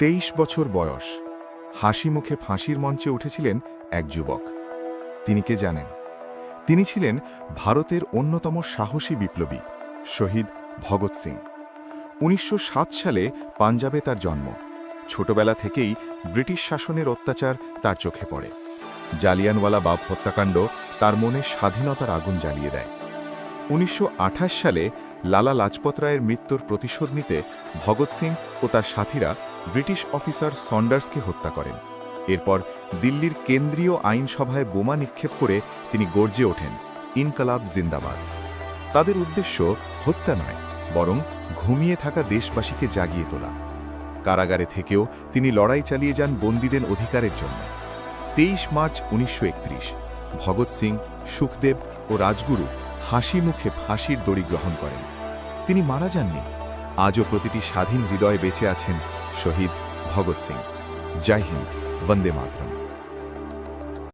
23 বছর বয়স, হাসি মুখে ফাঁসির মঞ্চে উঠেছিলেন এক যুবক। তিনি কে জানেন? তিনি ছিলেন ভারতের অন্যতম সাহসী বিপ্লবী, শহীদ ভগৎ সিং। 1907 সালে পাঞ্জাবে তার জন্ম। ছোটবেলা থেকেই ব্রিটিশ শাসনের অত্যাচার তার চোখে পড়ে। জালিয়ানওয়ালা বাগ হত্যাকাণ্ড তার মনে স্বাধীনতার আগুন জ্বালিয়ে দেয়। 1928 সালে লালা লাজপত রায়ের মৃত্যুর প্রতিশোধ নিতে ভগৎ সিং ও তার সাথীরা ব্রিটিশ অফিসার সন্ডার্সকে হত্যা করেন। এরপর দিল্লির কেন্দ্রীয় আইনসভায় বোমা নিক্ষেপ করে তিনি গর্জে ওঠেন, ইনকলাব জিন্দাবাদ। তাদের উদ্দেশ্য হত্যা নয়, বরং ঘুমিয়ে থাকা দেশবাসীকে জাগিয়ে তোলা। কারাগারে থেকেও তিনি লড়াই চালিয়ে যান বন্দীদের অধিকারের জন্য। 23 মার্চ 1931 ভগৎ সিং, সুখদেব ও রাজগুরু হাসি মুখে ফাঁসির দড়ি গ্রহণ করেন। তিনি মারা যাননি। আজও প্রতিটি স্বাধীন হৃদয়ে বেঁচে আছেন শহীদ ভগৎ সিং। জয় হিন্দ, বন্দে মাতরম।